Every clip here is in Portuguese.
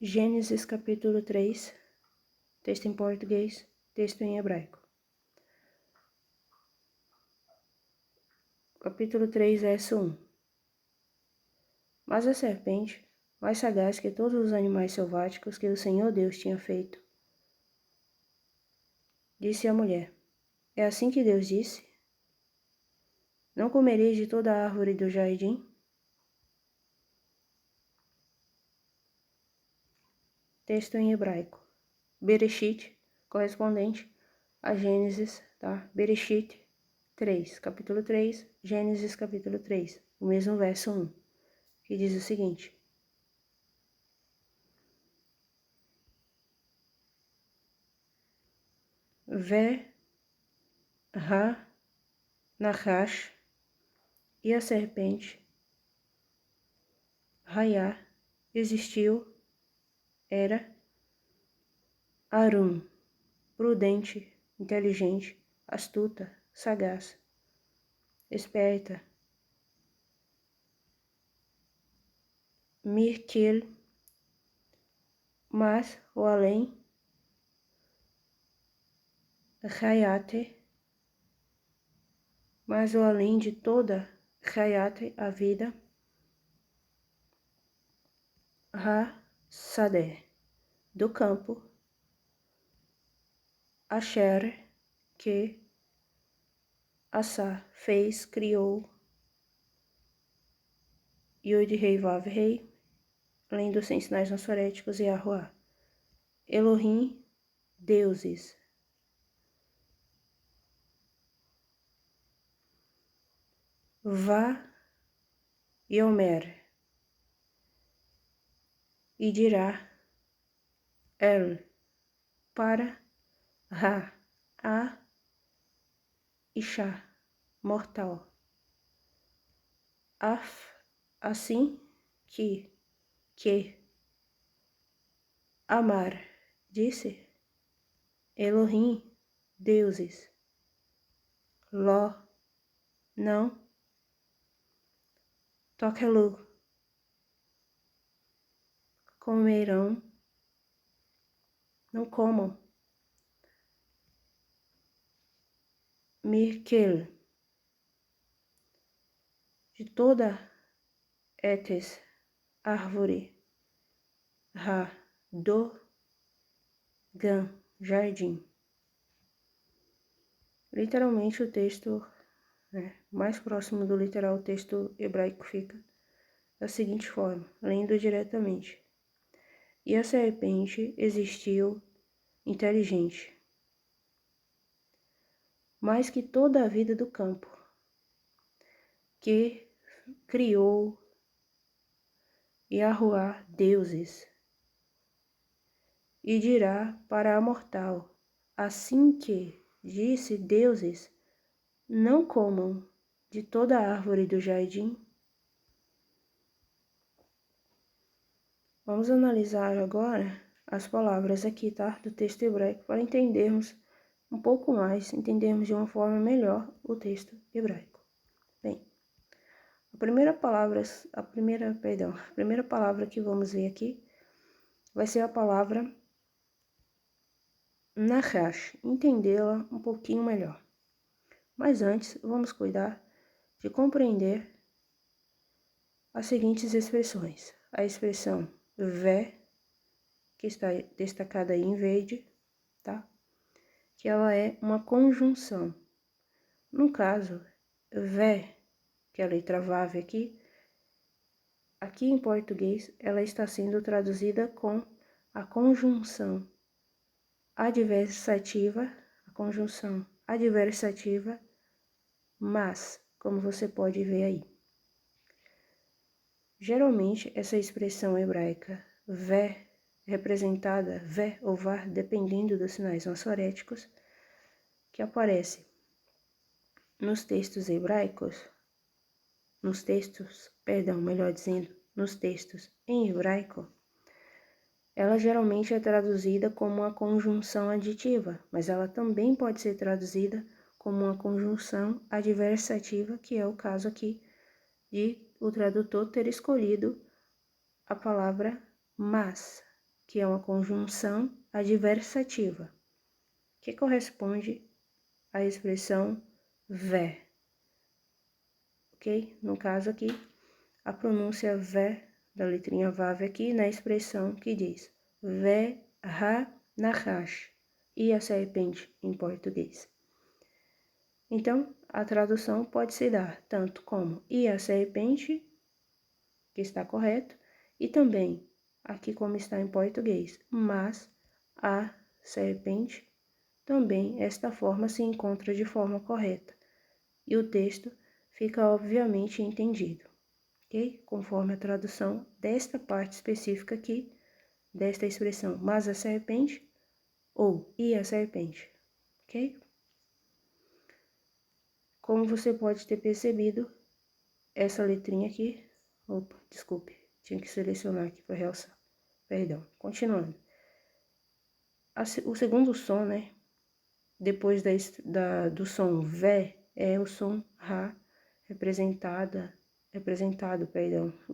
Gênesis capítulo 3, texto em português, texto em hebraico. Capítulo 3, verso 1. Mas a serpente, mais sagaz que todos os animais selváticos que o Senhor Deus tinha feito, disse à mulher: É assim que Deus disse? Não comereis de toda a árvore do jardim? Texto em hebraico. Bereshit, correspondente a Gênesis, tá? Bereshit 3, capítulo 3, Gênesis capítulo 3, o mesmo verso 1, que diz o seguinte: Nahash, e a serpente, Raiá, existiu, era, Arum, prudente, inteligente, astuta, sagaz, esperta, Mirkil, mas o além, Hayate, mas o além de toda Hayate, a vida, Ha-Sadeh, do campo, Asher, que Asa fez, criou, Yod Rei Vav Rei, além dos 100 sinais maçoréticos, e Yahuá. Elohim, deuses. Vá Yomer, e dirá El, para Ra, a Isha, mortal. Af, assim que Amar, disse Elohim, deuses. Ló, não. Tokelu, comerão, não comam. Mirkel, de toda etes, árvore, ra, do, gan, jardim. Literalmente o texto, mais próximo do literal, o texto hebraico fica da seguinte forma, lendo diretamente. E a serpente existiu inteligente, mais que toda a vida do campo, que criou Yahuá deuses, e dirá para a mortal, assim que disse deuses, não comam de toda a árvore do jardim. Vamos analisar agora as palavras aqui, tá? Do texto hebraico, para entendermos um pouco mais, entendermos de uma forma melhor o texto hebraico. Bem, a primeira palavra que vamos ver aqui vai ser a palavra Nahash, entendê-la um pouquinho melhor. Mas antes, vamos cuidar de compreender as seguintes expressões. A expressão vé, que está destacada aí em verde, tá? Que ela é uma conjunção. No caso, vé, que é a letra vav aqui em português, ela está sendo traduzida com a conjunção adversativa, mas, como você pode ver aí. Geralmente, essa expressão hebraica vé, representada vé ou var, dependendo dos sinais maçoréticos, que aparece nos textos hebraicos, nos textos em hebraico, ela geralmente é traduzida como uma conjunção aditiva, mas ela também pode ser traduzida como uma conjunção adversativa, que é o caso aqui de o tradutor ter escolhido a palavra mas, que é uma conjunção adversativa, que corresponde à expressão vé, ok? No caso aqui, a pronúncia vé, da letrinha vav aqui, na expressão que diz vé ha nachash, e a serpente em português. Então, a tradução pode se dar tanto como e a serpente, que está correto, e também, aqui como está em português, mas a serpente, também esta forma se encontra de forma correta. E o texto fica obviamente entendido, ok? Conforme a tradução desta parte específica aqui, desta expressão, mas a serpente, ou e a serpente, ok? Como você pode ter percebido, essa letrinha aqui, opa, desculpe, tinha que selecionar aqui para realçar, perdão, continuando. O segundo som, né, depois do som vé, é o som rá, o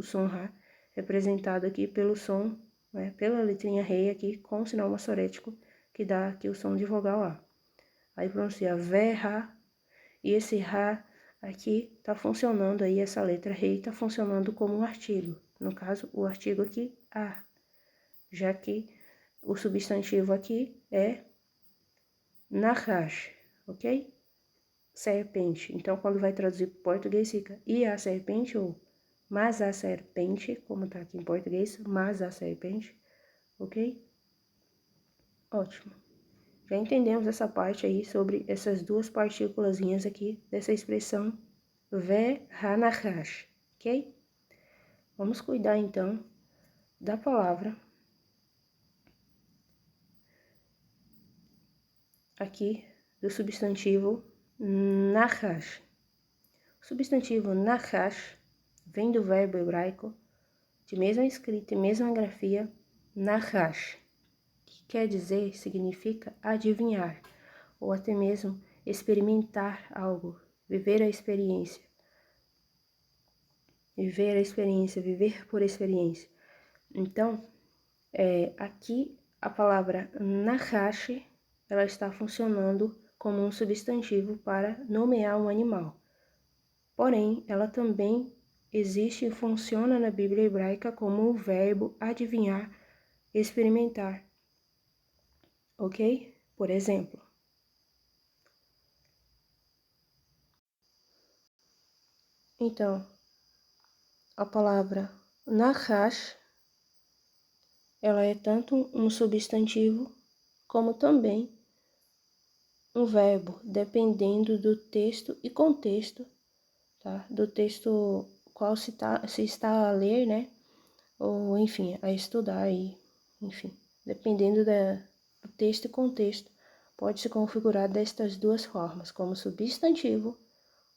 som rá, representado aqui pelo som, né, pela letrinha rei aqui, com o sinal massorético, que dá aqui o som de vogal A. Aí pronuncia vé, rá, e esse rá aqui tá funcionando aí, essa letra rei tá funcionando como um artigo. No caso, o artigo aqui, a, já que o substantivo aqui é nachash, ok? Serpente. Então, quando vai traduzir para o português, fica e a serpente ou mas a serpente, como tá aqui em português, mas a serpente, ok? Ótimo. Já entendemos essa parte aí sobre essas duas partículazinhas aqui dessa expressão vé hanachash, ok? Vamos cuidar então da palavra aqui do substantivo nachash. O substantivo nachash vem do verbo hebraico de mesma escrita e mesma grafia nachash, que quer dizer, significa adivinhar, ou até mesmo experimentar algo, viver a experiência. Viver por experiência. Então, aqui a palavra nachash, ela está funcionando como um substantivo para nomear um animal. Porém, ela também existe e funciona na Bíblia hebraica como o verbo adivinhar, experimentar. Ok? Por exemplo, então, a palavra nachash, ela é tanto um substantivo como também um verbo, dependendo do texto e contexto, tá? Do texto qual se está a ler, né? Ou, enfim, a estudar aí, enfim, dependendo do texto e contexto, pode se configurar destas duas formas, como substantivo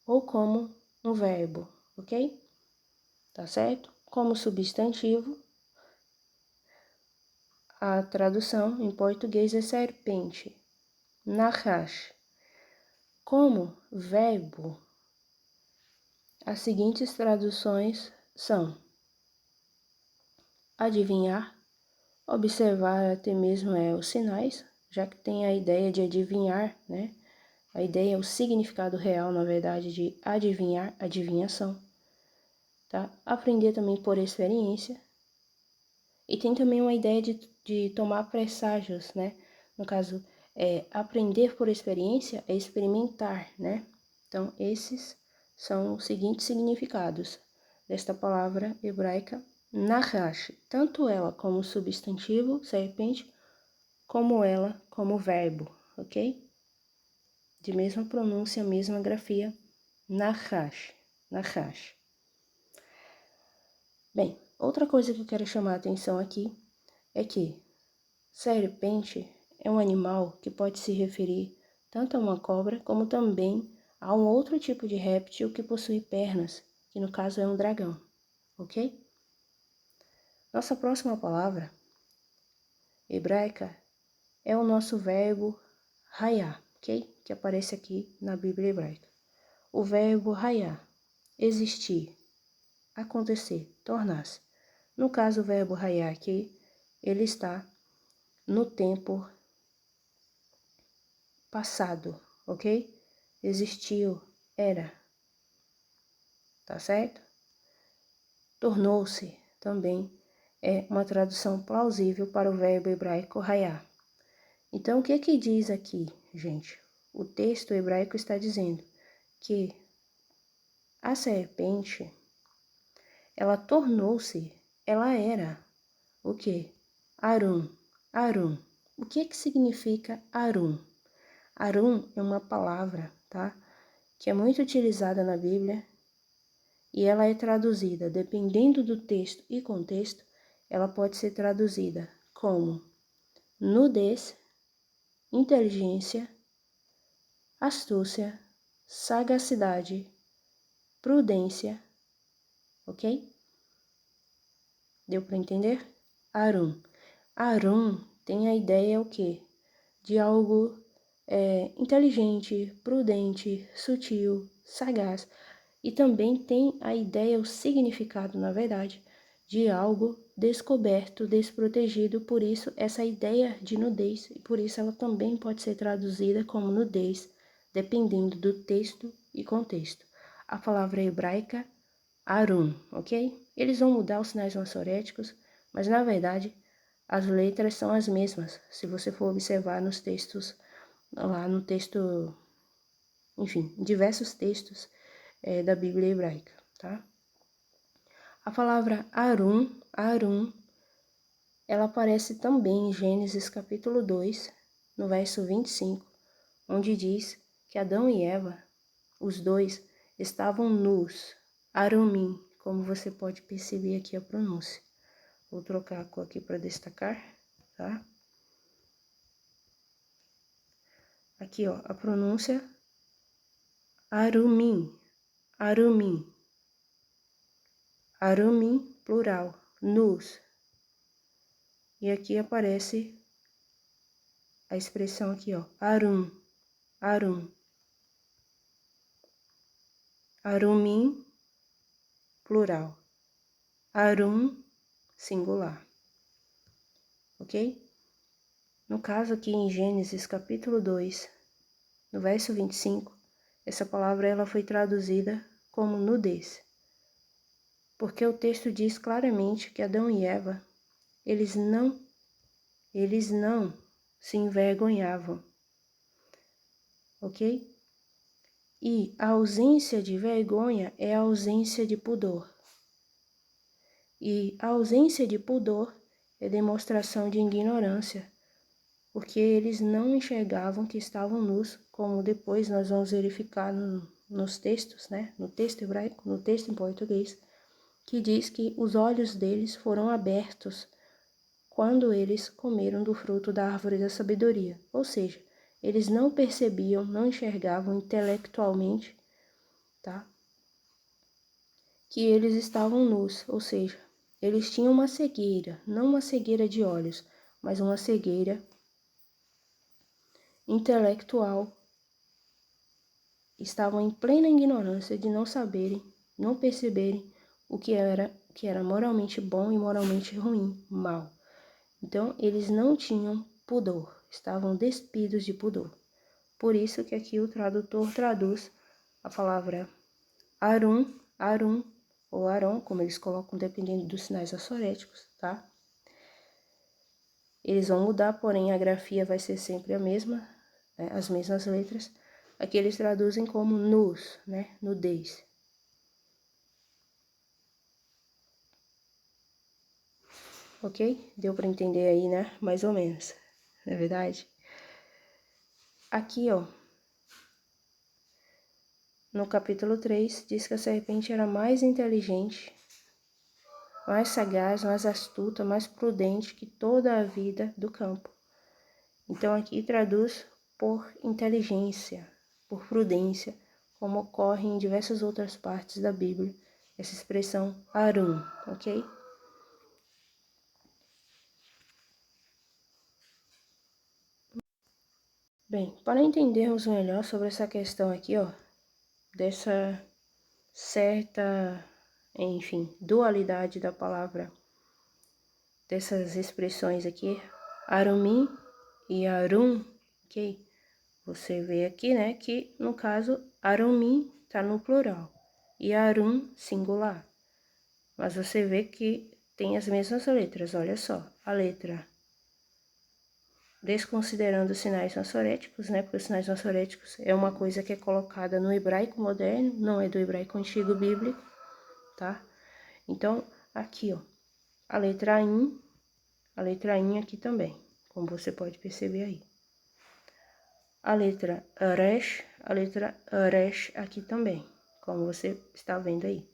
ou como um verbo, ok? Tá certo? Como substantivo, a tradução em português é serpente, nachash. Como verbo, as seguintes traduções são adivinhar, observar até mesmo os sinais, já que tem a ideia de adivinhar, né? A ideia, o significado real, na verdade, de adivinhar, adivinhação, tá? Aprender também por experiência. E tem também uma ideia de tomar presságios, né? No caso, aprender por experiência é experimentar, né? Então, esses são os seguintes significados desta palavra hebraica nachash, tanto ela como substantivo, serpente, como ela como verbo, ok? De mesma pronúncia, mesma grafia, nachash, nachash. Bem, outra coisa que eu quero chamar a atenção aqui é que serpente é um animal que pode se referir tanto a uma cobra como também a um outro tipo de réptil que possui pernas, que no caso é um dragão, ok? Nossa próxima palavra hebraica é o nosso verbo hayá, ok? Que aparece aqui na Bíblia hebraica. O verbo hayá, existir, acontecer, tornar-se. No caso, o verbo hayá aqui, ele está no tempo passado, ok? Existiu, era, tá certo? Tornou-se também é uma tradução plausível para o verbo hebraico raiar. Então, o que diz aqui, gente? O texto hebraico está dizendo que a serpente, ela tornou-se, ela era o quê? Arum. Arum. O que significa Arum? Arum é uma palavra, tá? Que é muito utilizada na Bíblia e ela é traduzida, dependendo do texto e contexto, ela pode ser traduzida como nudez, inteligência, astúcia, sagacidade, prudência, ok? Deu para entender? Arum. Arum tem a ideia o quê? De algo inteligente, prudente, sutil, sagaz. E também tem a ideia, o significado, na verdade, de algo descoberto, desprotegido. Por isso, essa ideia de nudez, e por isso ela também pode ser traduzida como nudez, dependendo do texto e contexto. A palavra hebraica, arum, ok? Eles vão mudar os sinais massoréticos, mas na verdade as letras são as mesmas, se você for observar nos textos, lá no texto, enfim, diversos textos da Bíblia hebraica, tá? A palavra Arum, Arum, ela aparece também em Gênesis capítulo 2, no verso 25, onde diz que Adão e Eva, os dois, estavam nus, Arumim, como você pode perceber aqui a pronúncia. Vou trocar a cor aqui para destacar, tá? Aqui, ó, a pronúncia Arumim, Arumim, Arumim, plural, nus. E aqui aparece a expressão aqui, ó, Arum, Arum, Arumim, plural, Arum, singular, ok? No caso aqui em Gênesis capítulo 2, no verso 25, essa palavra ela foi traduzida como nudez, porque o texto diz claramente que Adão e Eva, eles não se envergonhavam, ok? E a ausência de vergonha é a ausência de pudor. E a ausência de pudor é demonstração de ignorância, porque eles não enxergavam que estavam nus, como depois nós vamos verificar nos textos, né? No texto hebraico, no texto em português, que diz que os olhos deles foram abertos quando eles comeram do fruto da árvore da sabedoria. Ou seja, eles não percebiam, não enxergavam intelectualmente, tá? Que eles estavam nus, ou seja, eles tinham uma cegueira, não uma cegueira de olhos, mas uma cegueira intelectual. Estavam em plena ignorância de não saberem, não perceberem o que era moralmente bom e moralmente ruim, mal. Então, eles não tinham pudor, estavam despidos de pudor. Por isso que aqui o tradutor traduz a palavra Arum, Arum, ou Aron, como eles colocam dependendo dos sinais assoréticos, tá? Eles vão mudar, porém a grafia vai ser sempre a mesma, né? As mesmas letras. Aqui eles traduzem como nus, né? Nudez. Ok? Deu para entender aí, né? Mais ou menos, não é verdade? Aqui, ó, no capítulo 3, diz que a serpente era mais inteligente, mais sagaz, mais astuta, mais prudente que toda a vida do campo. Então, aqui traduz por inteligência, por prudência, como ocorre em diversas outras partes da Bíblia, essa expressão Arum, ok? Bem, para entendermos melhor sobre essa questão aqui, ó, dessa certa, enfim, dualidade da palavra dessas expressões aqui, arumim e arum, ok? Você vê aqui, né, que no caso, arumim tá no plural e arum singular. Mas você vê que tem as mesmas letras, olha só. A letra, desconsiderando os sinais massoréticos, né, porque os sinais massoréticos é uma coisa que é colocada no hebraico moderno, não é do hebraico antigo bíblico, tá? Então, aqui, ó, a letra in aqui também, como você pode perceber aí. A letra resh aqui também, como você está vendo aí.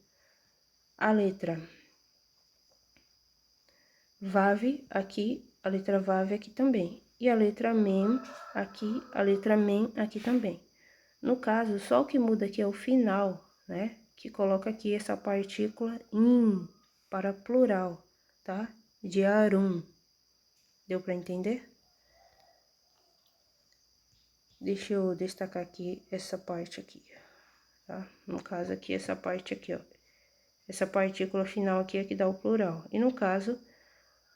A letra vav aqui, a letra vav aqui também. E a letra mem aqui, a letra men aqui também. No caso, só o que muda aqui é o final, né? Que coloca aqui essa partícula in para plural, tá? De arum. Deu para entender? Deixa eu destacar aqui essa parte aqui, tá? No caso aqui, essa parte aqui, ó. Essa partícula final aqui é que dá o plural. E no caso,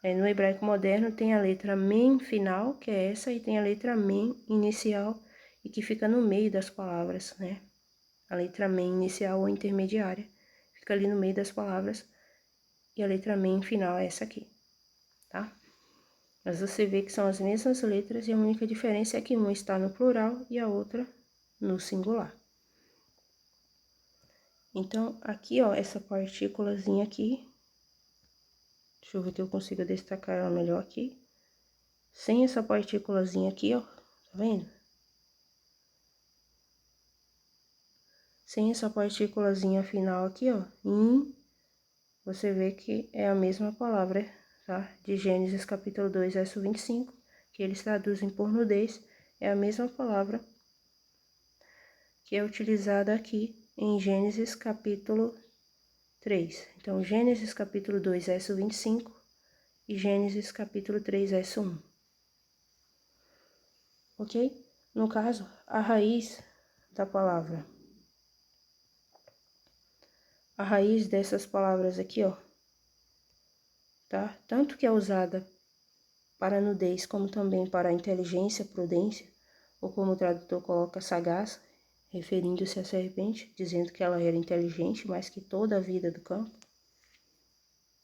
no hebraico moderno tem a letra men final, que é essa, e tem a letra men inicial, e que fica no meio das palavras, né? A letra men inicial ou intermediária fica ali no meio das palavras, e a letra men final é essa aqui, tá? Mas você vê que são as mesmas letras e a única diferença é que uma está no plural e a outra no singular. Então, aqui, ó, essa partículazinha aqui, deixa eu ver se eu consigo destacar ela melhor aqui. Sem essa partículazinha aqui, ó, tá vendo? Sem essa partículazinha final aqui, ó, você vê que é a mesma palavra, tá? De Gênesis capítulo 2, verso 25, que eles traduzem por nudez, é a mesma palavra que é utilizada aqui em Gênesis capítulo 3. Então, Gênesis capítulo 2, verso 25 e Gênesis capítulo 3, verso 1. Ok? No caso, a raiz da palavra. A raiz dessas palavras aqui, ó, tá? Tanto que é usada para nudez, como também para inteligência, prudência, ou como o tradutor coloca, sagaz, referindo-se à serpente, dizendo que ela era inteligente mais que toda a vida do campo,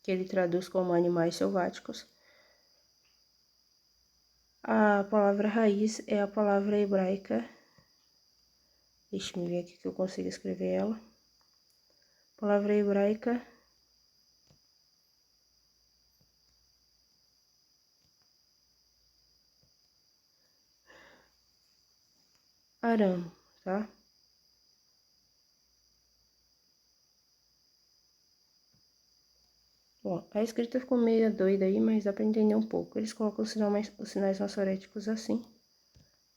que ele traduz como animais selváticos. A palavra raiz é a palavra hebraica, deixa eu ver aqui que eu consigo escrever ela. Palavra hebraica aram, tá? Bom, a escrita ficou meio doida aí, mas dá pra entender um pouco. Eles colocam os sinais massoréticos assim,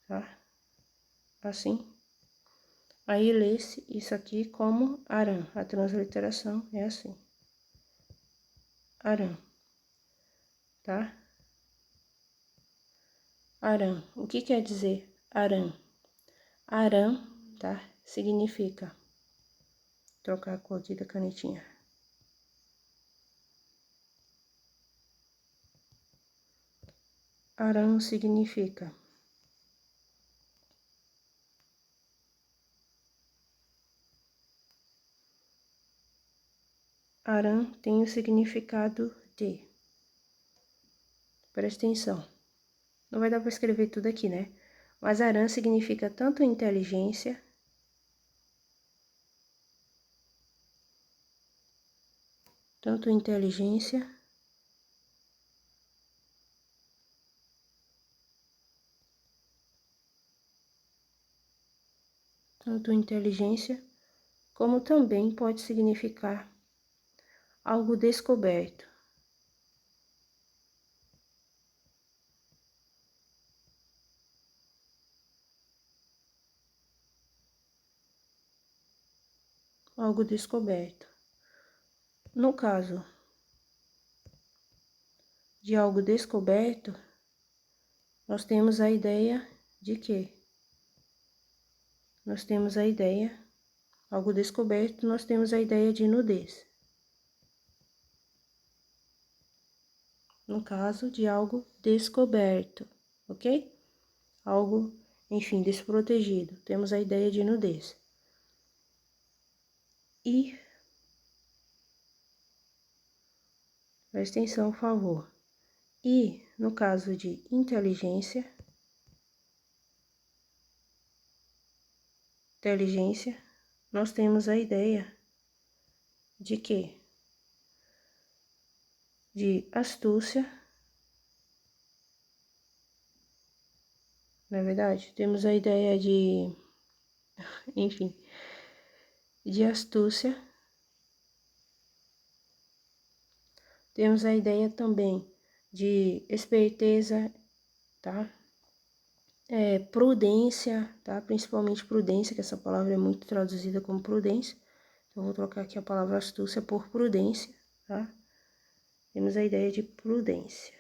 tá? Assim. Aí lê-se isso aqui como Aram. A transliteração é assim. Aram, tá? Aram. O que quer dizer Aram? Aram, tá? Significa... Trocar a cor aqui da canetinha. Aram significa... Aram tem o significado de... Presta atenção. Não vai dar para escrever tudo aqui, né? Mas Aram significa tanto inteligência, tanto inteligência, como também pode significar algo descoberto. Algo descoberto. No caso de algo descoberto, nós temos a ideia de quê? Nós temos a ideia, algo descoberto, nós temos a ideia de nudez. no caso de algo descoberto, ok? Algo, enfim, desprotegido. Temos a ideia de nudez. E, presta atenção, por favor. E, no caso de inteligência, nós temos a ideia de quê? De astúcia. Na verdade, temos a ideia de, enfim, de astúcia. Temos a ideia também de esperteza, tá? Prudência, tá? Principalmente prudência, que essa palavra é muito traduzida como prudência. Então, vou trocar aqui a palavra astúcia por prudência, tá? Temos a ideia de prudência,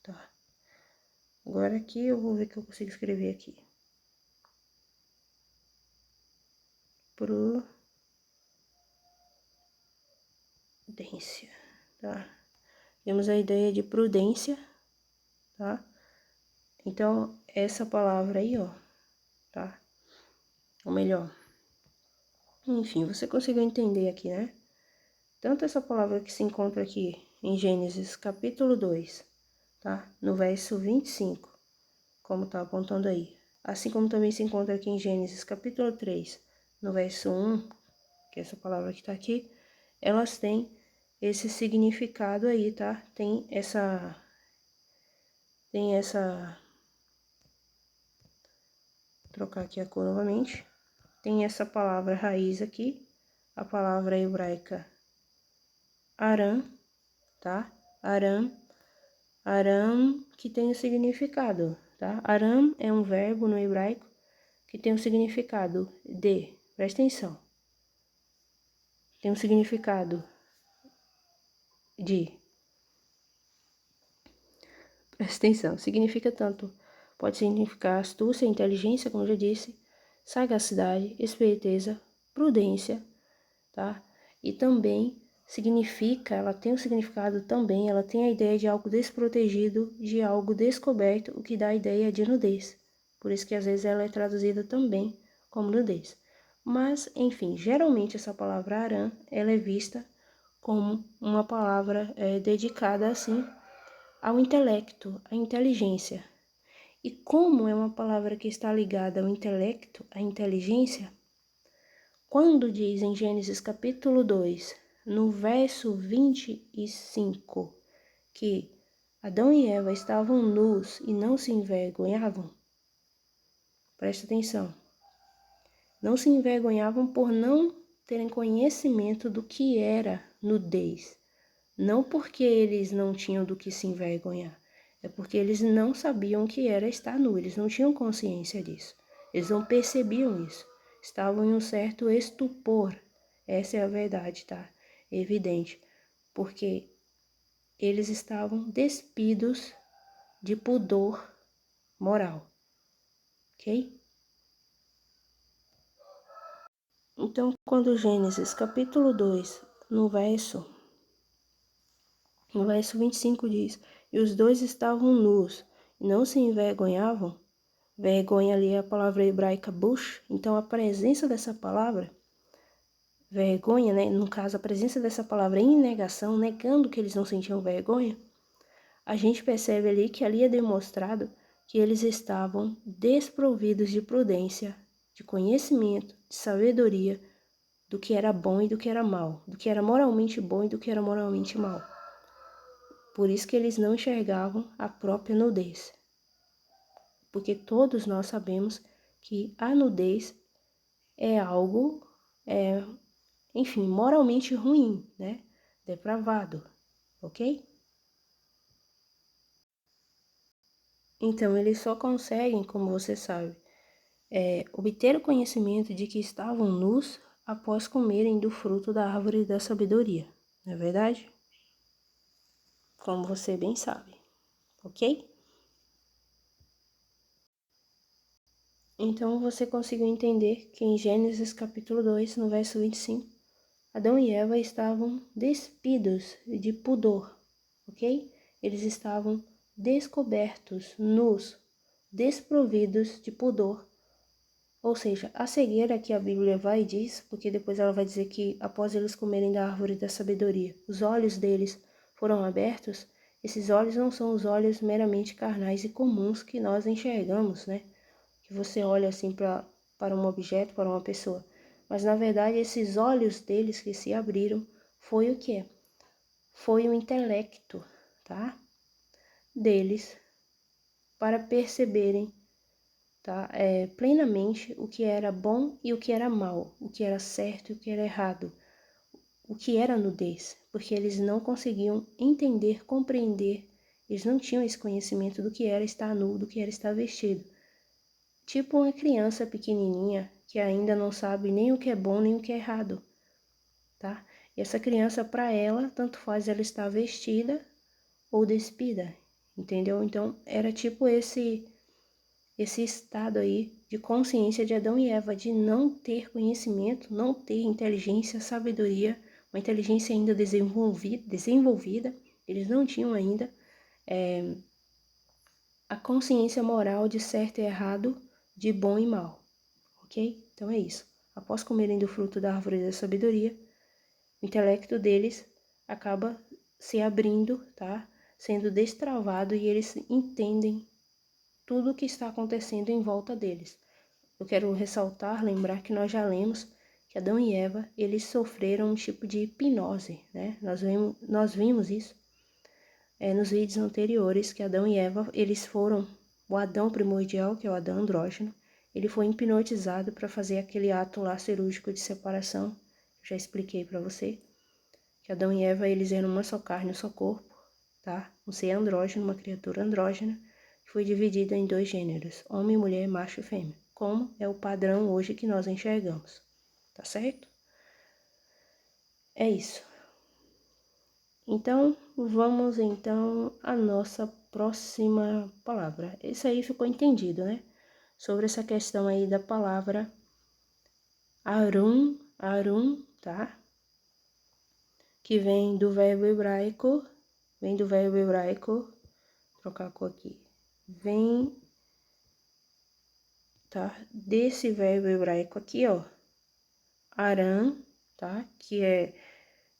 tá? Agora aqui eu vou ver que eu consigo escrever aqui. Prudência, tá? Temos a ideia de prudência, tá? Então, essa palavra aí, ó, tá? Ou melhor, enfim, você conseguiu entender aqui, né? Tanto essa palavra que se encontra aqui em Gênesis capítulo 2, tá? No verso 25, como tá apontando aí. Assim como também se encontra aqui em Gênesis capítulo 3, no verso 1, que é essa palavra que tá aqui, elas têm esse significado aí, tá? Tem essa... Vou trocar aqui a cor novamente. Tem essa palavra raiz aqui, a palavra hebraica Aram, tá? Aram, que tem o significado, tá? Aram é um verbo no hebraico que tem o significado de, presta atenção, tem o significado de, presta atenção, significa tanto, pode significar astúcia, inteligência, como eu já disse, sagacidade, esperteza, prudência, tá? E também significa, ela tem um significado também, ela tem a ideia de algo desprotegido, de algo descoberto, o que dá a ideia de nudez. Por isso que às vezes ela é traduzida também como nudez. Mas, enfim, geralmente essa palavra Aram, ela é vista como uma palavra dedicada, assim, ao intelecto, à inteligência. E como é uma palavra que está ligada ao intelecto, à inteligência, quando diz em Gênesis capítulo 2, no verso 25, que Adão e Eva estavam nus e não se envergonhavam, presta atenção, não se envergonhavam por não terem conhecimento do que era nudez, não porque eles não tinham do que se envergonhar, é porque eles não sabiam o que era estar nu, eles não tinham consciência disso, eles não percebiam isso. Estavam em um certo estupor, essa é a verdade, tá? Evidente, porque eles estavam despidos de pudor moral, ok? Então, quando Gênesis capítulo 2, no verso 25 diz, e os dois estavam nus, e não se envergonhavam, vergonha ali é a palavra hebraica bush, então a presença dessa palavra vergonha, né? No caso, a presença dessa palavra em negação, negando que eles não sentiam vergonha, a gente percebe ali que ali é demonstrado que eles estavam desprovidos de prudência, de conhecimento, de sabedoria, do que era bom e do que era mal, do que era moralmente bom e do que era moralmente mal. Por isso que eles não enxergavam a própria nudez. Porque todos nós sabemos que a nudez é algo enfim, moralmente ruim, né? Depravado, ok? Então, eles só conseguem, como você sabe, obter o conhecimento de que estavam nus após comerem do fruto da árvore da sabedoria, não é verdade? Como você bem sabe, ok? Então, você conseguiu entender que em Gênesis capítulo 2, no verso 25, Adão e Eva estavam despidos de pudor, ok? eles estavam descobertos, nus, desprovidos de pudor. Ou seja, a cegueira que a Bíblia vai e diz, porque depois ela vai dizer que após eles comerem da árvore da sabedoria, os olhos deles foram abertos. Esses olhos não são os olhos meramente carnais e comuns que nós enxergamos, né? Que você olha assim para um objeto, para uma pessoa. Mas na verdade esses olhos deles que se abriram foi o quê? Foi o intelecto, tá? Deles para perceberem, tá? Plenamente o que era bom e o que era mal, o que era certo e o que era errado, o que era nudez, porque eles não conseguiam entender, compreender, eles não tinham esse conhecimento do que era estar nu, do que era estar vestido. Tipo uma criança pequenininha que ainda não sabe nem o que é bom nem o que é errado, tá? E essa criança, para ela, tanto faz ela estar vestida ou despida, entendeu? Então, era tipo esse estado aí de consciência de Adão e Eva, de não ter conhecimento, não ter inteligência, sabedoria, uma inteligência ainda desenvolvida, eles não tinham ainda a consciência moral de certo e errado, de bom e mal, ok? Então é isso. Após comerem do fruto da árvore da sabedoria, o intelecto deles acaba se abrindo, tá? Sendo destravado e eles entendem tudo o que está acontecendo em volta deles. Eu quero ressaltar, lembrar que nós já lemos que Adão e Eva, eles sofreram um tipo de hipnose, né? Nós vimos isso nos vídeos anteriores, que Adão e Eva, eles foram, o Adão primordial, que é o Adão andrógeno, ele foi hipnotizado para fazer aquele ato lá cirúrgico de separação. Eu já expliquei para você que Adão e Eva, eles eram uma só carne, um só corpo, tá? Um ser andrógeno, uma criatura andrógena, que foi dividida em dois gêneros, homem, mulher, macho e fêmea, como é o padrão hoje que nós enxergamos, tá certo? É isso. Então, vamos então à nossa próxima palavra. Isso aí ficou entendido, né? Sobre essa questão aí da palavra Arum, tá? Que vem do verbo hebraico, trocar a cor aqui, vem, tá? Desse verbo hebraico aqui, ó, Aram, tá? Que é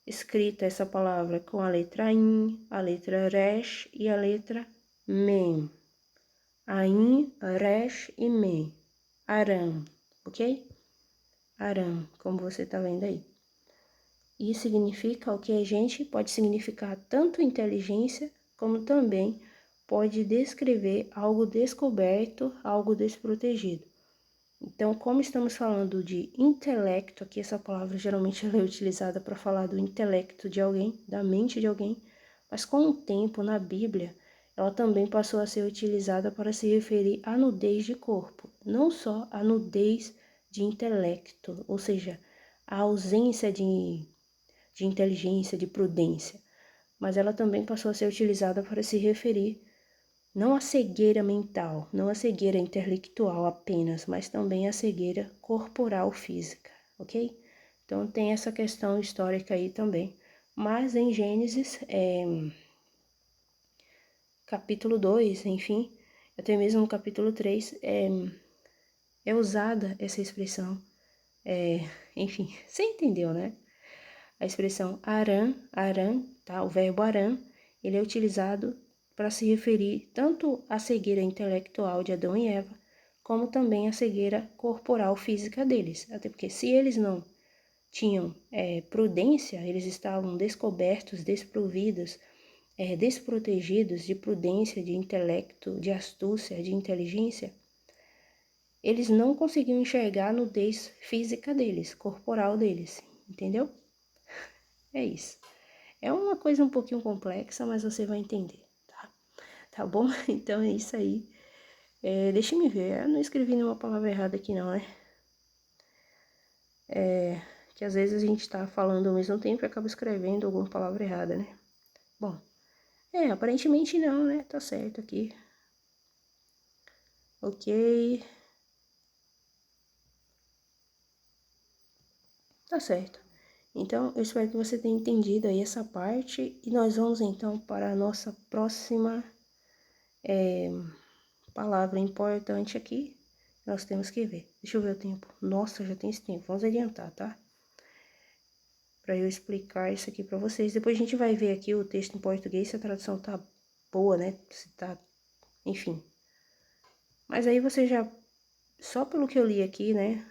escrita essa palavra com a letra In, a letra Resh e a letra Mem. Ain, Resh e Mem. Aram, ok? Aram, como você tá vendo aí. E significa o que a gente pode significar tanto inteligência, como também pode descrever algo descoberto, algo desprotegido. Então, como estamos falando de intelecto, aqui essa palavra geralmente ela é utilizada para falar do intelecto de alguém, da mente de alguém, mas com o tempo, na Bíblia, ela também passou a ser utilizada para se referir à nudez de corpo, não só à nudez de intelecto, ou seja, a ausência de inteligência, de prudência, mas ela também passou a ser utilizada para se referir não a cegueira mental, não a cegueira intelectual apenas, mas também a cegueira corporal física, ok? Então tem essa questão histórica aí também. Mas em Gênesis, capítulo 2, enfim, até mesmo no capítulo 3, é usada essa expressão, enfim, você entendeu, né? A expressão aram, tá? O verbo aram, ele é utilizado para se referir tanto à cegueira intelectual de Adão e Eva, como também à cegueira corporal física deles. Até porque se eles não tinham prudência, eles estavam descobertos, desprovidos, desprotegidos de prudência, de intelecto, de astúcia, de inteligência, eles não conseguiam enxergar a nudez física deles, corporal deles, entendeu? É isso. É uma coisa um pouquinho complexa, mas você vai entender, tá? Tá bom? Então é isso aí. Deixa eu me ver, eu não escrevi nenhuma palavra errada aqui não, né? Que às vezes a gente tá falando ao mesmo tempo e acaba escrevendo alguma palavra errada, né? Bom, aparentemente não, né? Tá certo aqui. Ok. Tá certo. Então, eu espero que você tenha entendido aí essa parte e nós vamos então para a nossa próxima palavra importante aqui. Nós temos que ver. Deixa eu ver o tempo. Nossa, já tem esse tempo. Vamos adiantar, tá? Para eu explicar isso aqui para vocês. Depois a gente vai ver aqui o texto em português, se a tradução tá boa, né? Se tá, enfim. Mas aí você já, só pelo que eu li aqui, né?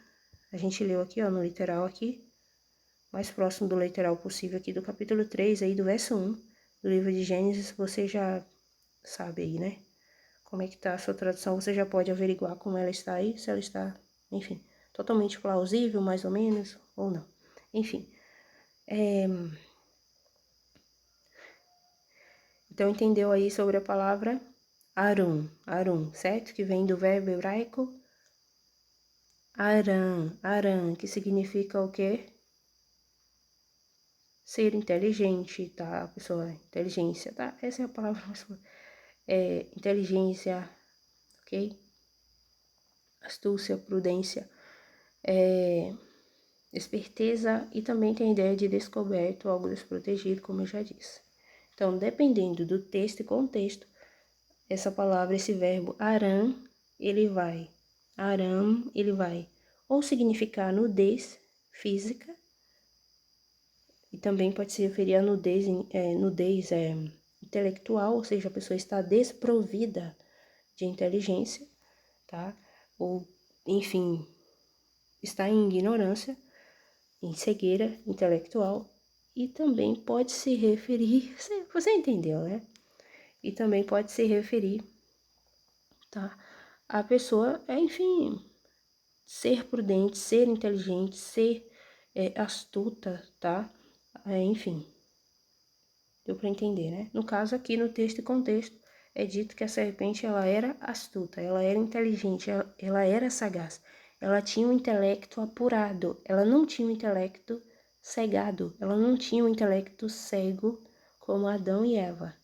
A gente leu aqui, ó, no literal aqui, mais próximo do literal possível aqui do capítulo 3, aí do verso 1 do livro de Gênesis, você já sabe aí, né? Como é que tá a sua tradução, você já pode averiguar como ela está aí, se ela está, enfim, totalmente plausível, mais ou menos, ou não. Enfim, então entendeu aí sobre a palavra Arum, certo? Que vem do verbo hebraico Aram, que significa o quê? Ser inteligente, tá? Pessoa, inteligência, tá? Essa é a palavra mais inteligência, ok? Astúcia, prudência, esperteza e também tem a ideia de descoberto, algo desprotegido, como eu já disse. Então, dependendo do texto e contexto, essa palavra, esse verbo aram, ele vai ou significar nudez física, e também pode se referir a nudez intelectual, ou seja, a pessoa está desprovida de inteligência, tá? Ou, enfim, está em ignorância, em cegueira intelectual, e também pode se referir, você entendeu, né? E também pode se referir, tá? A pessoa, enfim, ser prudente, ser inteligente, ser astuta, tá? Enfim, deu para entender, né? No caso aqui, no texto e contexto, é dito que a serpente, ela era astuta, ela era inteligente, ela era sagaz, ela tinha um intelecto apurado, ela não tinha um intelecto cegado, ela não tinha um intelecto cego como Adão e Eva.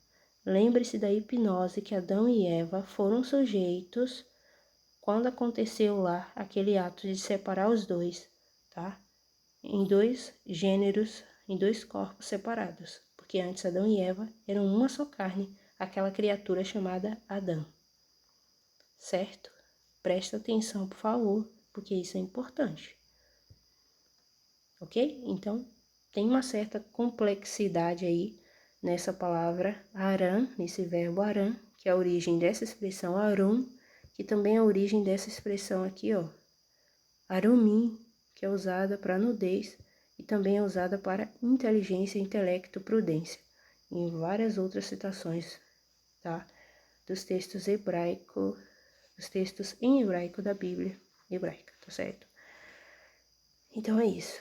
Lembre-se da hipnose que Adão e Eva foram sujeitos quando aconteceu lá aquele ato de separar os dois, tá? Em dois gêneros, em dois corpos separados, porque antes Adão e Eva eram uma só carne, aquela criatura chamada Adão, certo? Presta atenção, por favor, porque isso é importante, ok? Então, tem uma certa complexidade aí nessa palavra aram, nesse verbo aram, que é a origem dessa expressão arum, que também é a origem dessa expressão aqui, ó, arumim, que é usada para nudez e também é usada para inteligência, intelecto, prudência, em várias outras citações, tá? Dos textos hebraicos, dos textos em hebraico da Bíblia hebraica, tá certo? Então é isso.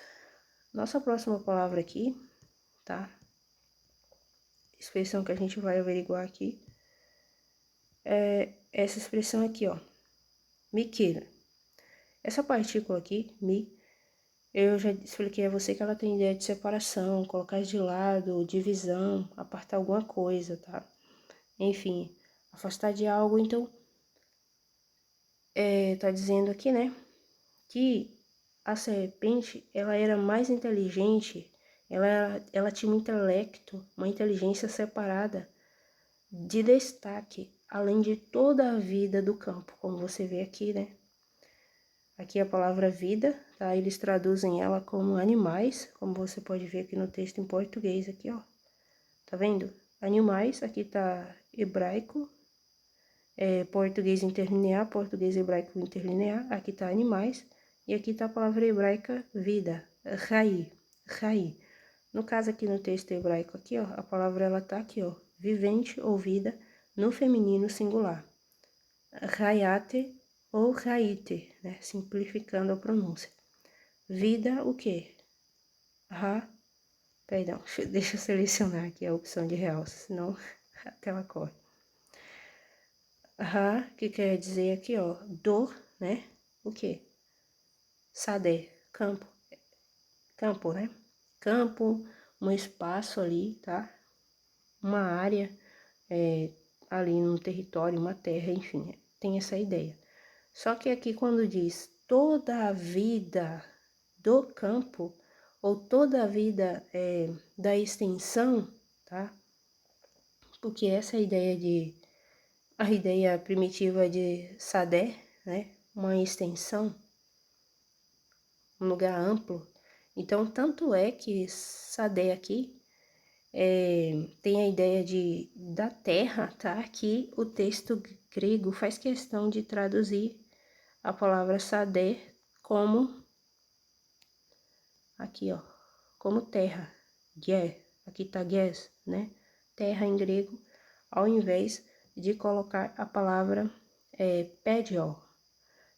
Nossa próxima palavra aqui, tá? Expressão que a gente vai averiguar aqui é essa expressão aqui, ó. Miqueira. Essa partícula aqui, mi, eu já expliquei a você que ela tem ideia de separação, colocar de lado, divisão, apartar alguma coisa, tá? Enfim, afastar de algo. Então, tá dizendo aqui, né, que a serpente, ela era mais inteligente, ela tinha um intelecto, uma inteligência separada, de destaque, além de toda a vida do campo, como você vê aqui, né? Aqui a palavra vida, tá? Eles traduzem ela como animais, como você pode ver aqui no texto em português, aqui, ó. Tá vendo? Animais, aqui tá hebraico, português interlinear, português hebraico interlinear, aqui tá animais, e aqui tá a palavra hebraica vida, rai. No caso aqui no texto hebraico aqui, ó, a palavra ela tá aqui, ó, vivente ou vida, no feminino singular. Raiate ou raite, né, simplificando a pronúncia. Vida, o quê? Perdão, deixa eu selecionar aqui a opção de realce, senão a tela corre. Que quer dizer aqui, ó, dor, né? O quê? Sade, campo, né? Campo, um espaço ali, tá? Uma área ali no território, uma terra, enfim, tem essa ideia. Só que aqui quando diz toda a vida do campo, ou toda a vida da extensão, tá? Porque essa é a ideia primitiva de Sadé, né? Uma extensão, um lugar amplo. Então, tanto é que Sadé aqui tem a ideia da terra, tá? Que o texto grego faz questão de traduzir a palavra Sadé como, aqui ó, como terra, Gé, aqui tá Gés, né? Terra em grego, ao invés de colocar a palavra pédio,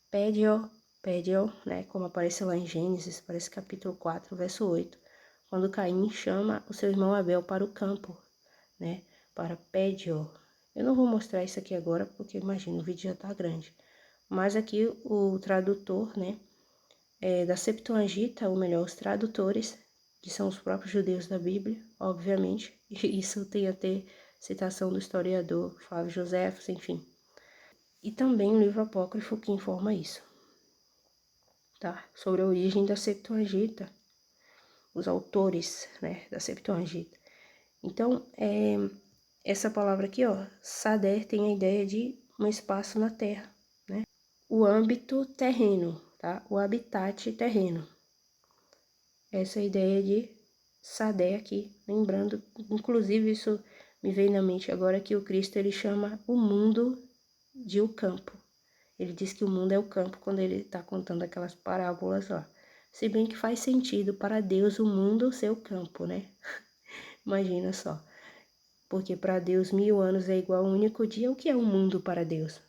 pédio, né? Como aparece lá em Gênesis, parece capítulo 4, verso 8, quando Caim chama o seu irmão Abel para o campo, né? Para pédio. Eu não vou mostrar isso aqui agora, porque imagina, o vídeo já tá grande. Mas aqui o tradutor, né? Da Septuaginta, ou melhor, os tradutores, que são os próprios judeus da Bíblia, obviamente, e isso tem até citação do historiador Flávio Joséfos, enfim. E também o livro apócrifo que informa isso, tá? Sobre a origem da Septuaginta, os autores, né, da Septuaginta. Então, essa palavra aqui, ó, Sader, tem a ideia de um espaço na terra, né? O âmbito terreno, tá? O habitat terreno. Essa é a ideia de Sadé aqui, lembrando, inclusive isso me veio na mente agora que o Cristo ele chama o mundo de o campo. Ele diz que o mundo é o campo quando ele está contando aquelas parábolas lá. Se bem que faz sentido para Deus o mundo ser o campo, né? Imagina só. Porque para Deus 1000 anos é igual a um único dia. O que é um mundo para Deus?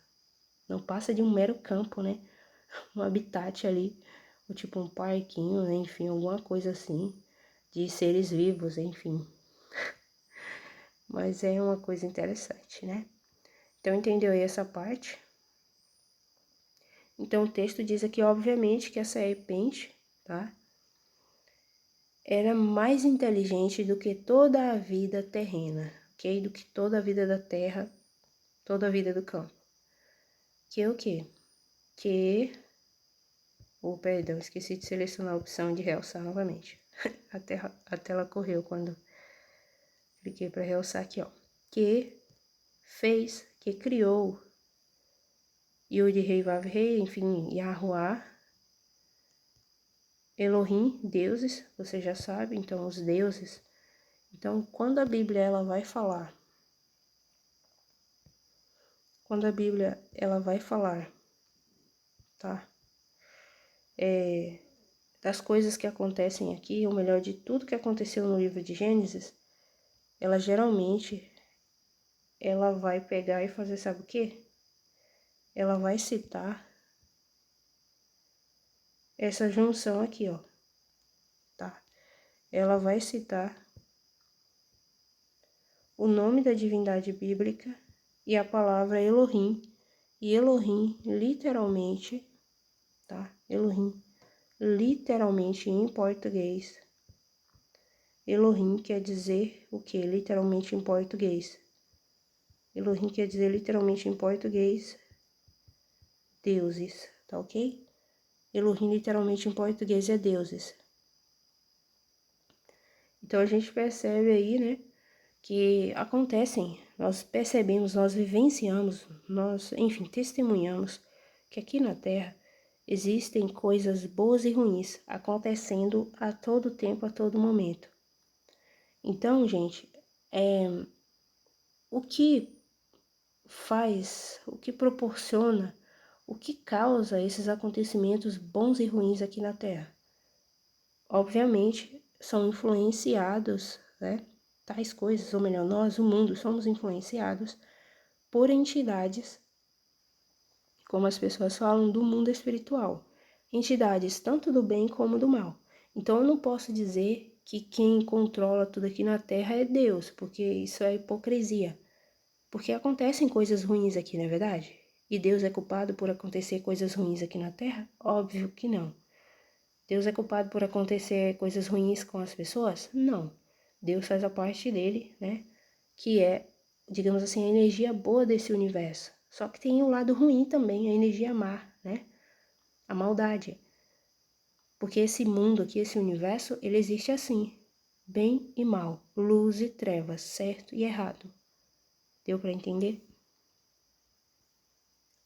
Não passa de um mero campo, né? Um habitat ali, ou tipo um parquinho, né? Enfim, alguma coisa assim, de seres vivos, enfim. Mas é uma coisa interessante, né? Então, entendeu aí essa parte? Então, o texto diz aqui, obviamente, que a serpente, tá? Era mais inteligente do que toda a vida terrena, ok? Do que toda a vida da terra, toda a vida do campo. Que o quê? Perdão, esqueci de selecionar a opção de realçar novamente. A tela correu quando cliquei para realçar aqui, ó. Que fez, que criou, Yud Rei Vav Rei, enfim, Yahuwah, Elohim, deuses, você já sabe, então os deuses. Então, quando a Bíblia ela vai falar, tá? Das coisas que acontecem aqui, ou melhor, de tudo que aconteceu no livro de Gênesis, ela geralmente, ela vai pegar e fazer, sabe o quê? Ela vai citar essa junção aqui, ó, tá? Ela vai citar o nome da divindade bíblica e a palavra Elohim. E Elohim, literalmente, tá? Elohim, literalmente em português. Elohim quer dizer o que? Literalmente em português. Elohim quer dizer literalmente em português, deuses, tá ok? Elohim literalmente em português é deuses. Então a gente percebe aí, né, que acontecem, nós percebemos, nós vivenciamos, nós, enfim, testemunhamos que aqui na Terra existem coisas boas e ruins acontecendo a todo tempo, a todo momento. Então, gente, o que faz, o que proporciona, o que causa esses acontecimentos bons e ruins aqui na Terra? Obviamente, são influenciados, né? Tais coisas, ou melhor, nós, o mundo, somos influenciados por entidades, como as pessoas falam, do mundo espiritual. Entidades tanto do bem como do mal. Então, eu não posso dizer que quem controla tudo aqui na Terra é Deus, porque isso é hipocrisia. Porque acontecem coisas ruins aqui, não é verdade? E Deus é culpado por acontecer coisas ruins aqui na Terra? Óbvio que não. Deus é culpado por acontecer coisas ruins com as pessoas? Não. Deus faz a parte dele, né? Que é, digamos assim, a energia boa desse universo. Só que tem o lado ruim também, a energia má, né? A maldade. Porque esse mundo aqui, esse universo, ele existe assim, bem e mal, luz e trevas, certo e errado. Deu para entender?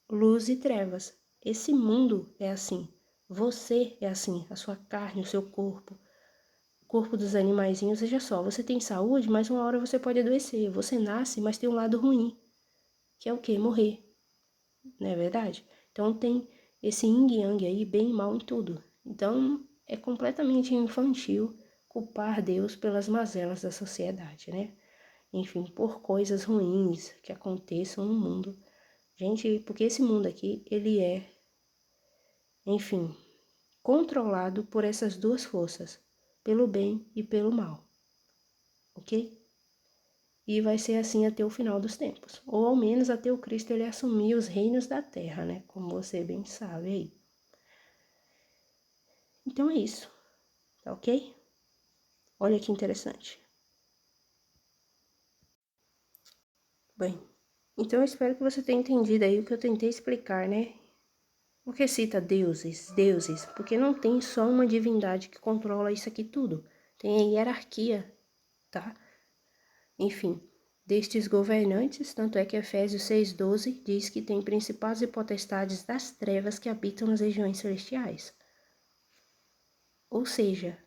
Luz e trevas. Esse mundo é assim. Você é assim, a sua carne, o seu corpo, o corpo dos animaizinhos. Veja só, você tem saúde, mas uma hora você pode adoecer. Você nasce, mas tem um lado ruim, que é o quê? Morrer. Não é verdade? Então tem esse yin yang aí, bem e mal em tudo. Então é completamente infantil culpar Deus pelas mazelas da sociedade, né? Enfim, por coisas ruins que aconteçam no mundo. Gente, porque esse mundo aqui, ele é, enfim, controlado por essas duas forças, pelo bem e pelo mal, ok? E vai ser assim até o final dos tempos, ou ao menos até o Cristo ele assumir os reinos da terra, né? Como você bem sabe aí. Então é isso, tá ok? Olha que interessante. Bem, então eu espero que você tenha entendido aí o que eu tentei explicar, né? Por que cita deuses, deuses? Porque não tem só uma divindade que controla isso aqui tudo. Tem a hierarquia, tá? Enfim, destes governantes, tanto é que Efésios 6,12 diz que tem principados e potestades das trevas que habitam nas regiões celestiais. Ou seja,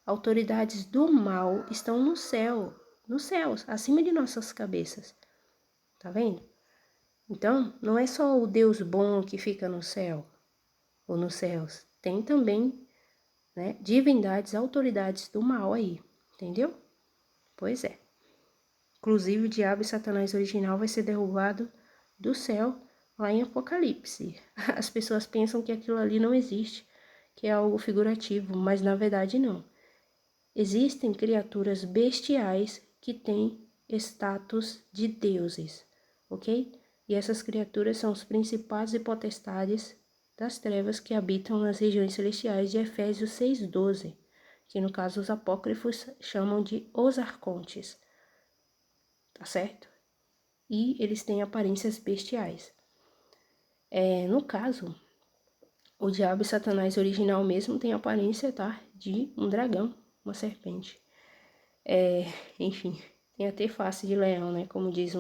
autoridades do mal estão no céu, nos céus, acima de nossas cabeças. Tá vendo? Então, não é só o Deus bom que fica no céu ou nos céus. Tem também, né, divindades, autoridades do mal aí, entendeu? Pois é. Inclusive, o diabo e Satanás original vai ser derrubado do céu lá em Apocalipse. As pessoas pensam que aquilo ali não existe, que é algo figurativo, mas na verdade não. Existem criaturas bestiais que têm status de deuses, ok? E essas criaturas são os principados e potestades das trevas que habitam nas regiões celestiais de Efésios 6,12, que no caso os apócrifos chamam de os arcontes, tá certo? E eles têm aparências bestiais. No caso, o diabo e Satanás original mesmo tem aparência, tá? De um dragão, uma serpente. Enfim, tem até face de leão, né? Como diz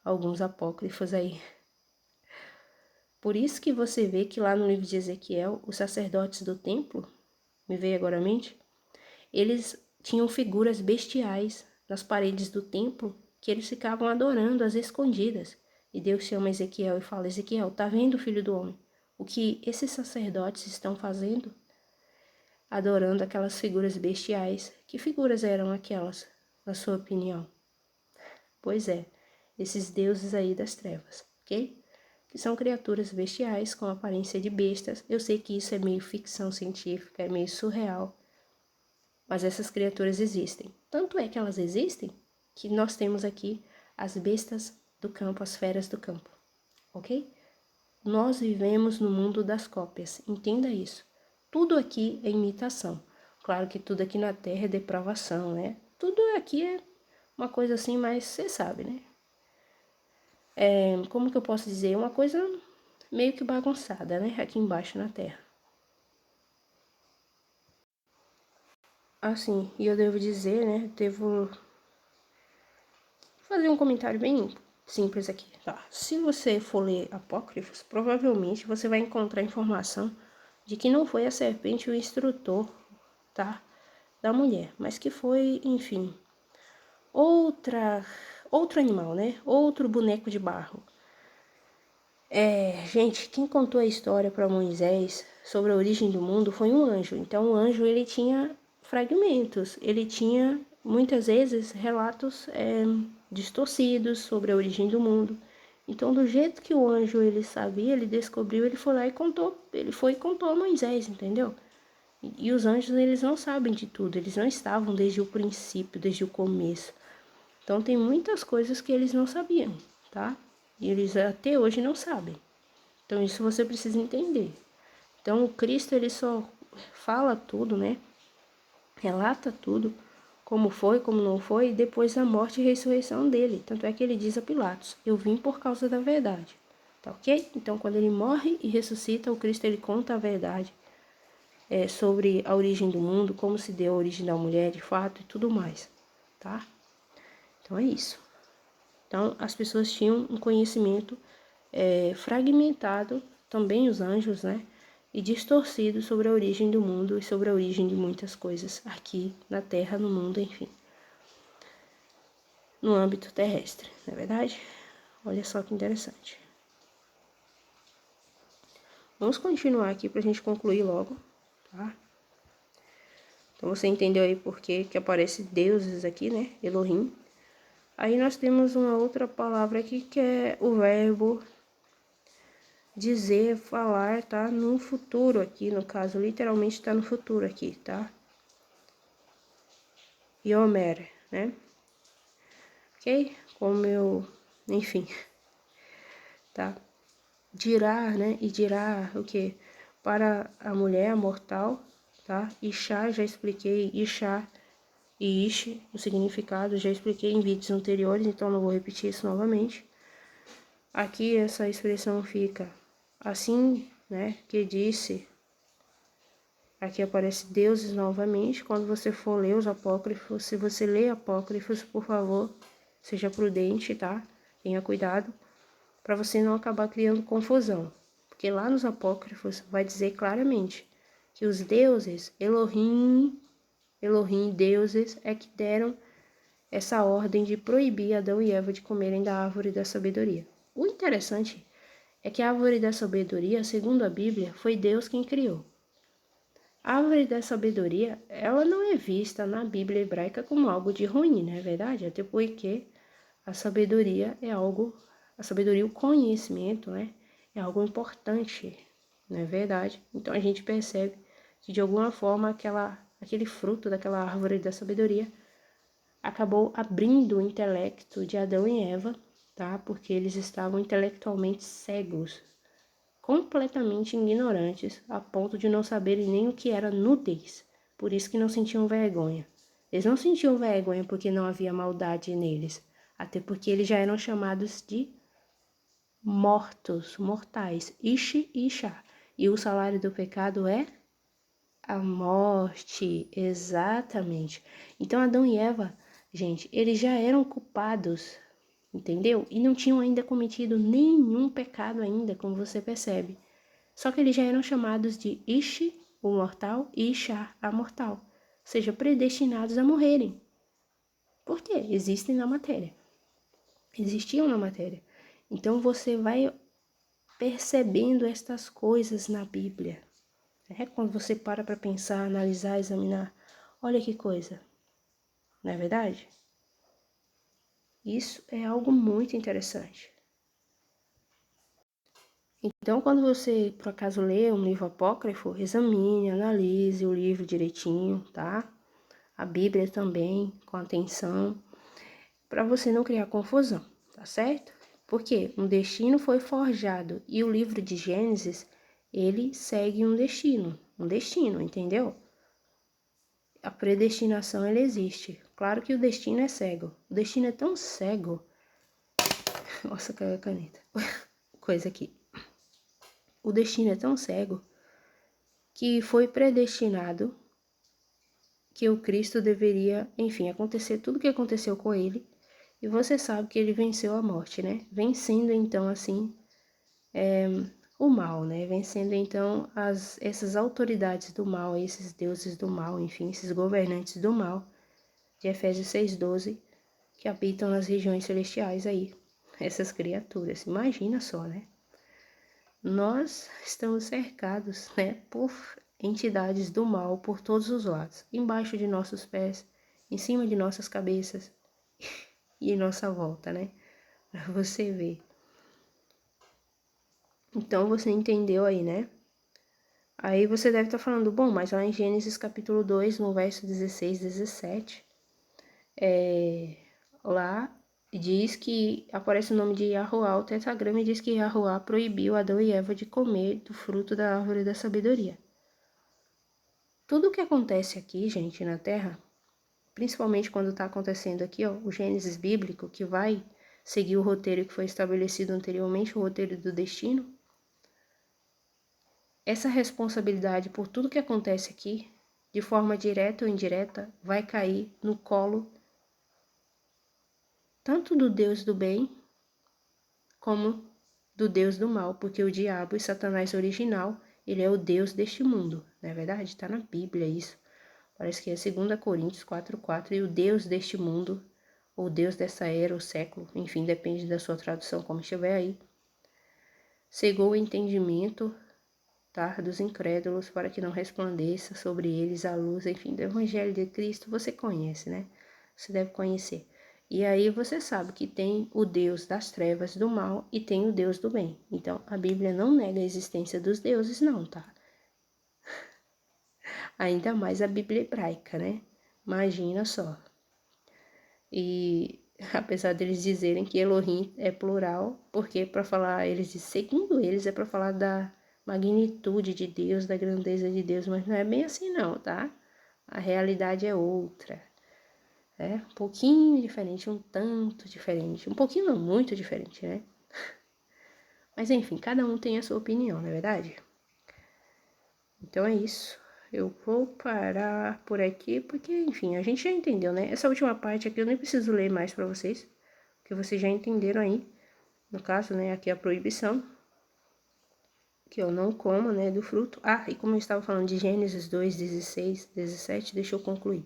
alguns apócrifos aí. Por isso que você vê que lá no livro de Ezequiel, os sacerdotes do templo, me veio agora à mente, eles tinham figuras bestiais nas paredes do templo que eles ficavam adorando às escondidas. E Deus chama Ezequiel e fala: Ezequiel, tá vendo, filho do homem? O que esses sacerdotes estão fazendo? Adorando aquelas figuras bestiais. Que figuras eram aquelas, na sua opinião? Pois é, esses deuses aí das trevas, ok? Que são criaturas bestiais com aparência de bestas. Eu sei que isso é meio ficção científica, é meio surreal, mas essas criaturas existem. Tanto é que elas existem que nós temos aqui as bestas do campo, as feras do campo, ok? Nós vivemos no mundo das cópias, entenda isso. Tudo aqui é imitação. Claro que tudo aqui na Terra é depravação, né? Tudo aqui é uma coisa assim, mas você sabe, né? Como que eu posso dizer? Uma coisa meio que bagunçada, né? Aqui embaixo na Terra. Assim, e eu devo dizer, né? Devo fazer um comentário bem simples aqui, tá? Se você for ler apócrifos, provavelmente você vai encontrar informação de que não foi a serpente o instrutor, tá? Da mulher, mas que foi, enfim, outro animal, né? Outro boneco de barro. Gente, quem contou a história para Moisés sobre a origem do mundo foi um anjo. Então, o anjo, ele tinha fragmentos, ele tinha, muitas vezes, relatos distorcidos sobre a origem do mundo. Então, do jeito que o anjo, ele sabia, ele descobriu, ele foi lá e contou, ele foi e contou a Moisés, entendeu? E os anjos, eles não sabem de tudo, eles não estavam desde o princípio, desde o começo. Então, tem muitas coisas que eles não sabiam, tá? E eles até hoje não sabem. Então, isso você precisa entender. Então, o Cristo, ele só fala tudo, né? Relata tudo, como foi, como não foi, e depois da morte e ressurreição dele. Tanto é que ele diz a Pilatos: eu vim por causa da verdade. Tá ok? Então, quando ele morre e ressuscita, o Cristo, ele conta a verdade. sobre a origem do mundo, como se deu a origem da mulher de fato e tudo mais, tá? Então é isso. Então as pessoas tinham um conhecimento fragmentado, também os anjos, né? E distorcido sobre a origem do mundo e sobre a origem de muitas coisas aqui na Terra, no mundo, enfim. No âmbito terrestre, não é verdade? Olha só que interessante. Vamos continuar aqui pra gente concluir logo, tá? Então você entendeu aí por que aparece deuses aqui, né? Elohim. Aí nós temos uma outra palavra aqui que é o verbo dizer, falar, tá? No futuro aqui, no caso, literalmente tá no futuro aqui, tá? Yomer, né? Ok? Como eu, enfim, tá? Dirá, né? E dirá o que? Para a mulher mortal, tá? Ishá, já expliquei, Ishá e Ish, o significado, já expliquei em vídeos anteriores, então não vou repetir isso novamente. Aqui essa expressão fica assim, né? Que disse. Aqui aparece deuses novamente. Quando você for ler os apócrifos, se você lê apócrifos, por favor, seja prudente, tá? Tenha cuidado, para você não acabar criando confusão. Porque lá nos apócrifos vai dizer claramente que os deuses, Elohim, deuses, é que deram essa ordem de proibir Adão e Eva de comerem da árvore da sabedoria. O interessante é que a árvore da sabedoria, segundo a Bíblia, foi Deus quem criou. A árvore da sabedoria, ela não é vista na Bíblia hebraica como algo de ruim, não é verdade? Até porque a sabedoria é algo, a sabedoria, o conhecimento, né? É algo importante, não é verdade? Então a gente percebe que de alguma forma aquele fruto daquela árvore da sabedoria acabou abrindo o intelecto de Adão e Eva, tá? Porque eles estavam intelectualmente cegos, completamente ignorantes, a ponto de não saberem nem o que era nudez. Por isso que não sentiam vergonha. Eles não sentiam vergonha porque não havia maldade neles, até porque eles já eram chamados de mortos, mortais, Ish e Ishá. E o salário do pecado é a morte, exatamente. Então Adão e Eva, gente, eles já eram culpados, entendeu? E não tinham ainda cometido nenhum pecado ainda, como você percebe. Só que eles já eram chamados de Ish, o mortal, e Ishá, a mortal, ou seja, predestinados a morrerem. Por quê? Existem na matéria. Existiam na matéria. Então você vai percebendo estas coisas na Bíblia. Quando você para pensar, analisar, examinar, olha que coisa, não é verdade? Isso é algo muito interessante. Então, quando você, por acaso, lê um livro apócrifo, examine, analise o livro direitinho, tá? A Bíblia também, com atenção, para você não criar confusão, tá certo? Porque um destino foi forjado e o livro de Gênesis, ele segue um destino, entendeu? A predestinação, ela existe. Claro que o destino é cego. O destino é tão cego. Nossa, caiu a caneta. Coisa aqui. O destino é tão cego que foi predestinado que o Cristo deveria, enfim, acontecer tudo o que aconteceu com ele. E você sabe que ele venceu a morte, né? Vencendo, então, assim, o mal, né? Vencendo, então, essas autoridades do mal, esses deuses do mal, enfim, esses governantes do mal, de Efésios 6:12, que habitam nas regiões celestiais aí, essas criaturas. Imagina só, né? Nós estamos cercados, né, por entidades do mal por todos os lados, embaixo de nossos pés, em cima de nossas cabeças e em nossa volta, né? Pra você ver. Então você entendeu aí, né? Aí você deve estar falando, bom, mas lá em Gênesis capítulo 2, no verso 16, 17, lá diz que aparece o nome de Yahuwá, o tetragrama, e diz que Yahuwá proibiu Adão e Eva de comer do fruto da árvore da sabedoria. Tudo o que acontece aqui, gente, na Terra, principalmente quando está acontecendo aqui, ó, o Gênesis bíblico, que vai seguir o roteiro que foi estabelecido anteriormente, o roteiro do destino, essa responsabilidade por tudo que acontece aqui, de forma direta ou indireta, vai cair no colo tanto do Deus do bem, como do Deus do mal, porque o diabo e Satanás original, ele é o Deus deste mundo, não é verdade? Está na Bíblia isso. Parece que é 2 Coríntios 4:4, e o Deus deste mundo, ou Deus dessa era, ou século, enfim, depende da sua tradução, como estiver aí, cegou o entendimento, tá, dos incrédulos, para que não resplandeça sobre eles a luz, enfim, do Evangelho de Cristo, você conhece, né? Você deve conhecer. E aí você sabe que tem o Deus das trevas, do mal, e tem o Deus do bem. Então, a Bíblia não nega a existência dos deuses, não, tá? Ainda mais a Bíblia hebraica, né? Imagina só. E apesar deles dizerem que Elohim é plural, porque para falar, segundo eles, é para falar da magnitude de Deus, da grandeza de Deus, mas não é bem assim não, tá? A realidade é outra. É um pouquinho diferente, um tanto diferente. Um pouquinho não, muito diferente, né? Mas enfim, cada um tem a sua opinião, não é verdade? Então é isso. Eu vou parar por aqui, porque, enfim, a gente já entendeu, né? Essa última parte aqui eu nem preciso ler mais para vocês, porque vocês já entenderam aí. No caso, né, aqui a proibição, que eu não como, né, do fruto. Ah, e como eu estava falando de Gênesis 2, 16, 17, deixa eu concluir.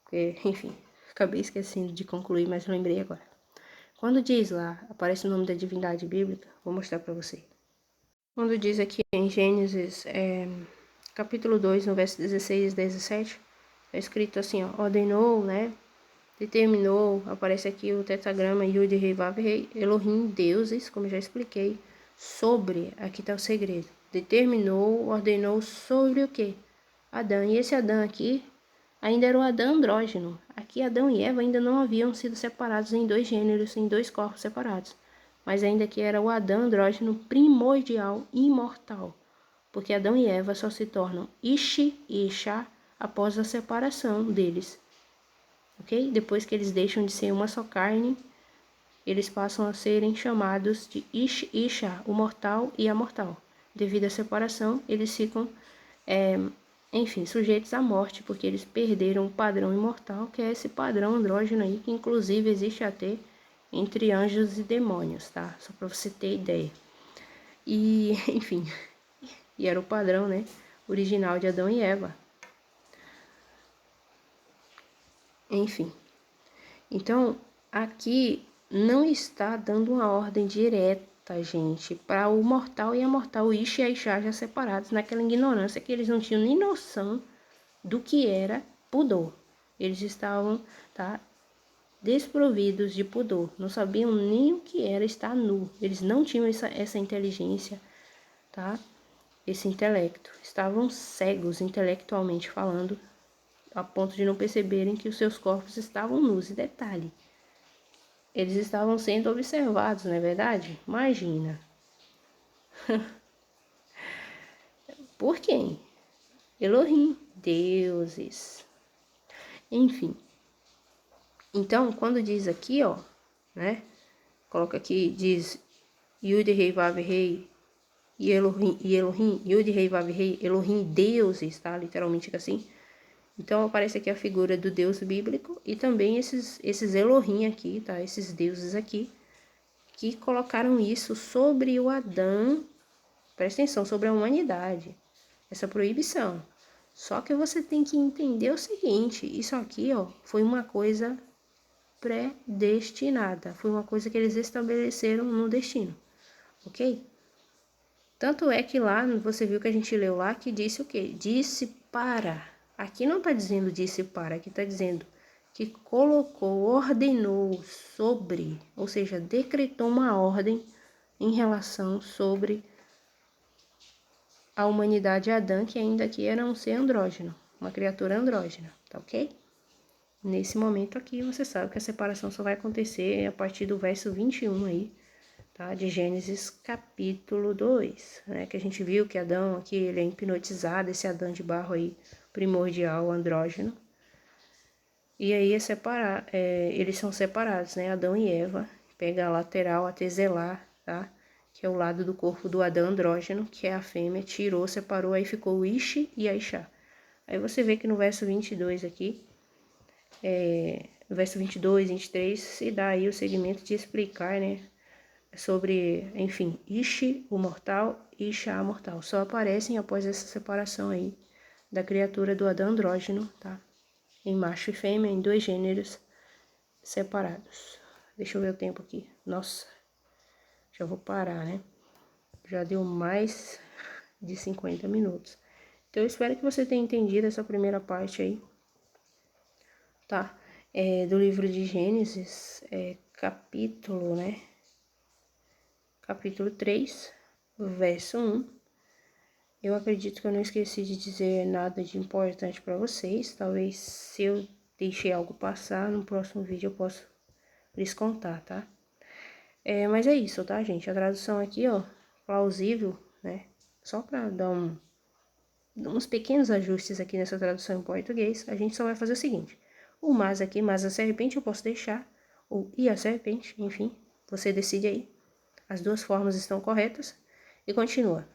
Porque, enfim, acabei esquecendo de concluir, mas lembrei agora. Quando diz lá, aparece o nome da divindade bíblica, vou mostrar para você. Quando diz aqui em Gênesis, capítulo 2, no verso 16 e 17, é escrito assim, ó, ordenou, né, determinou, aparece aqui o tetragrama Yud Rei Vav Rei, Elohim, deuses, como já expliquei, sobre, aqui está o segredo, determinou, ordenou sobre o quê? Adão, e esse Adão aqui ainda era o Adão andrógeno. Aqui Adão e Eva ainda não haviam sido separados em dois gêneros, em dois corpos separados, mas ainda que era o Adão andrógeno primordial, imortal, porque Adão e Eva só se tornam Ishi e Isha após a separação deles, ok? Depois que eles deixam de ser uma só carne, eles passam a serem chamados de Ish e Isha, o mortal e a mortal. Devido à separação, eles ficam, enfim, sujeitos à morte, porque eles perderam o padrão imortal, que é esse padrão andrógeno aí, que inclusive existe até entre anjos e demônios, tá? Só para você ter ideia. E, enfim, e era o padrão, né, original de Adão e Eva. Enfim, então aqui não está dando uma ordem direta, gente, para o mortal e a mortal, o Ish e a Isha já separados, naquela ignorância que eles não tinham nem noção do que era pudor. Eles estavam, tá, desprovidos de pudor, não sabiam nem o que era estar nu. Eles não tinham essa inteligência, tá? Esse intelecto. Estavam cegos intelectualmente falando, a ponto de não perceberem que os seus corpos estavam nus. E detalhe, eles estavam sendo observados, não é verdade? Imagina. Por quem? Elohim, deuses. Enfim. Então, quando diz aqui, ó, né? Coloca aqui, diz Yud Rei Vav Rei e Elohim, Yud Rei Vav Rei, Elohim, deuses, tá? Literalmente assim. Então aparece aqui a figura do Deus bíblico e também esses Elohim aqui, tá? Esses deuses aqui, que colocaram isso sobre o Adão, presta atenção, sobre a humanidade, essa proibição. Só que você tem que entender o seguinte, isso aqui, ó, foi uma coisa predestinada, foi uma coisa que eles estabeleceram no destino, ok? Tanto é que lá, você viu que a gente leu lá, que disse o quê? Disse para. Aqui não está dizendo disse para, aqui está dizendo que colocou, ordenou sobre, ou seja, decretou uma ordem em relação sobre a humanidade Adã, que ainda aqui era um ser andrógeno, uma criatura andrógena, tá ok? Nesse momento aqui, você sabe que a separação só vai acontecer a partir do verso 21 aí, tá? De Gênesis capítulo 2, né? Que a gente viu que Adão aqui, ele é hipnotizado, esse Adão de barro aí, primordial, andrógeno. E aí eles são separados, né? Adão e Eva, pega a lateral, a teselar, tá? que é o lado do corpo do Adão andrógeno, que é a fêmea, tirou, separou, aí ficou o Ishi e a Isha. Aí você vê que no verso 22 aqui, no verso 22, 23, se dá aí o segmento de explicar, né, sobre, enfim, Ishi, o mortal, e Isha, a mortal. Só aparecem após essa separação aí da criatura do Adão andrógeno, tá? Em macho e fêmea, em 2 gêneros separados. Deixa eu ver o tempo aqui. Nossa, já vou parar, né? Já deu mais de 50 minutos. Então, eu espero que você tenha entendido essa primeira parte aí, tá? Do livro de Gênesis, capítulo, né? Capítulo 3, verso 1. Eu acredito que eu não esqueci de dizer nada de importante para vocês. Talvez se eu deixei algo passar, no próximo vídeo eu posso lhes contar, tá? Mas é isso, tá, gente? A tradução aqui, ó, plausível, né? Só para dar uns pequenos ajustes aqui nessa tradução em português, a gente só vai fazer o seguinte. O mas aqui, mas a serpente eu posso deixar, ou e a serpente, enfim, você decide aí. As duas formas estão corretas. E continua.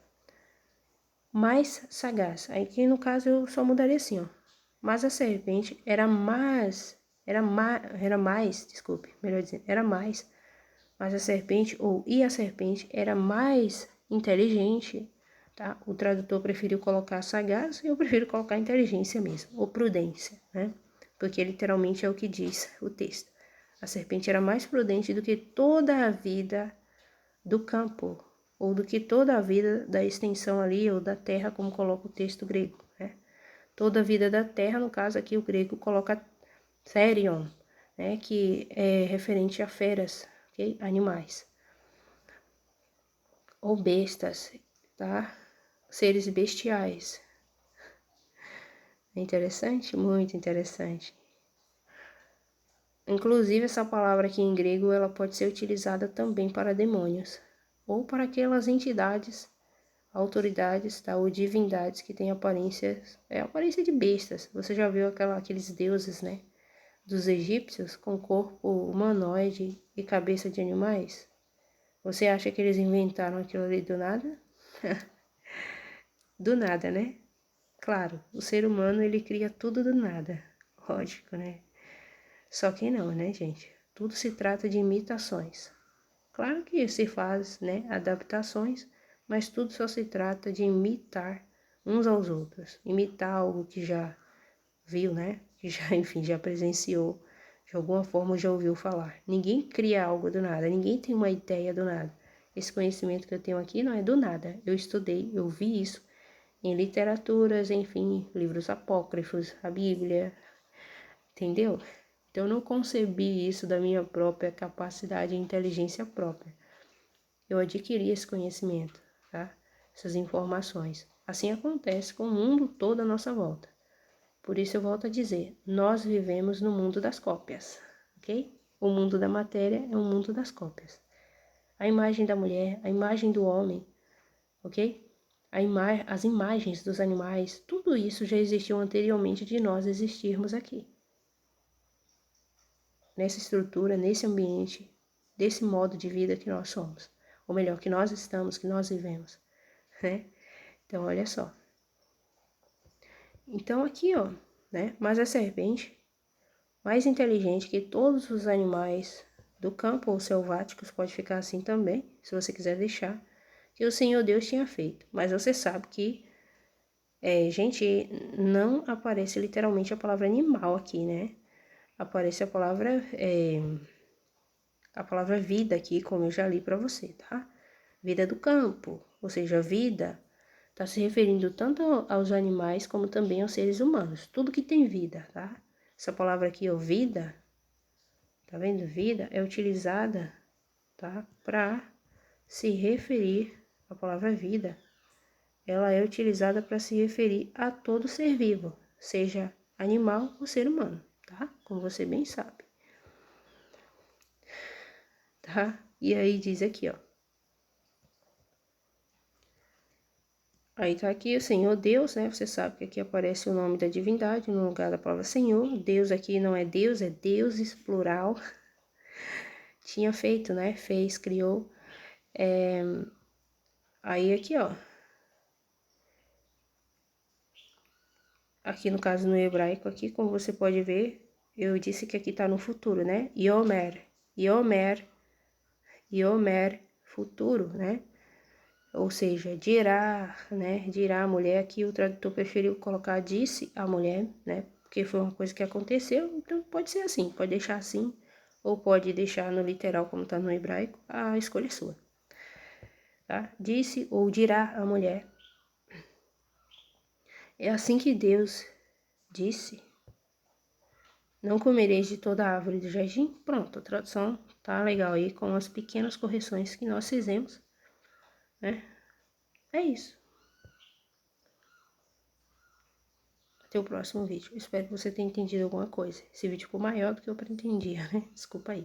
Mais sagaz. Aqui no caso eu só mudaria assim, ó. Mas a serpente era mais, desculpe, melhor dizendo, era mais. Mas a serpente, ou e a serpente, era mais inteligente, tá? O tradutor preferiu colocar sagaz, eu prefiro colocar inteligência mesmo, ou prudência, né? Porque literalmente é o que diz o texto. A serpente era mais prudente do que toda a vida do campo, ou do que toda a vida da extensão ali, ou da terra, como coloca o texto grego, né? Toda a vida da terra, no caso aqui o grego coloca therion, né? Que é referente a feras, ok? Animais. Ou bestas, tá? Seres bestiais. É interessante? Muito interessante. Inclusive, essa palavra aqui em grego, ela pode ser utilizada também para demônios, ou para aquelas entidades, autoridades, tá? Ou divindades que têm aparência de bestas. Você já viu aqueles deuses, né? Dos egípcios, com corpo humanoide e cabeça de animais? Você acha que eles inventaram aquilo ali do nada? Do nada, né? Claro, o ser humano, ele cria tudo do nada. Lógico, né? Só que não, né, gente? Tudo se trata de imitações. Claro que se faz, né, adaptações, mas tudo só se trata de imitar uns aos outros. Imitar algo que já viu, né? Que já, enfim, já presenciou, de alguma forma já ouviu falar. Ninguém cria algo do nada, ninguém tem uma ideia do nada. Esse conhecimento que eu tenho aqui não é do nada. Eu estudei, eu vi isso em literaturas, enfim, livros apócrifos, a Bíblia, entendeu? Então, eu não concebi isso da minha própria capacidade e inteligência própria. Eu adquiri esse conhecimento, tá? Essas informações. Assim acontece com o mundo todo à nossa volta. Por isso eu volto a dizer, nós vivemos no mundo das cópias, ok? O mundo da matéria é um mundo das cópias. A imagem da mulher, a imagem do homem, ok? As imagens dos animais, tudo isso já existiu anteriormente de nós existirmos aqui. Nessa estrutura, nesse ambiente, desse modo de vida que nós somos. Ou melhor, que nós estamos, que nós vivemos, né? Então, olha só. Então, aqui, ó, né? Mas a serpente, mais inteligente que todos os animais do campo ou selváticos, pode ficar assim também, se você quiser deixar, que o Senhor Deus tinha feito. Mas você sabe que, gente, não aparece literalmente a palavra animal aqui, né? Aparece a palavra vida aqui, como eu já li para você, tá? Vida do campo, ou seja, vida está se referindo tanto aos animais como também aos seres humanos, tudo que tem vida, tá? Essa palavra aqui, ó, vida, tá vendo? Vida é utilizada, tá? Para se referir, a palavra vida, ela é utilizada para se referir a todo ser vivo, seja animal ou ser humano, tá? Como você bem sabe. Tá? E aí diz aqui, ó. Aí tá aqui o Senhor Deus, né? Você sabe que aqui aparece o nome da divindade no lugar da palavra Senhor. Deus aqui não é Deus, é deuses, plural. Tinha feito, né? Fez, criou. Aí aqui, ó. Aqui no caso no hebraico, aqui, como você pode ver, eu disse que aqui tá no futuro, né? Yomer, Yomer, Yomer, futuro, né? Ou seja, dirá, né? Dirá a mulher. Aqui o tradutor preferiu colocar disse a mulher, né? Porque foi uma coisa que aconteceu, então pode ser assim, pode deixar assim, ou pode deixar no literal como tá no hebraico, a escolha é sua, tá? Disse ou dirá a mulher. É assim que Deus disse: não comereis de toda a árvore do jardim. Pronto, a tradução tá legal aí, com as pequenas correções que nós fizemos, né? É isso. Até o próximo vídeo. Espero que você tenha entendido alguma coisa. Esse vídeo ficou maior do que eu pretendia, né? Desculpa aí.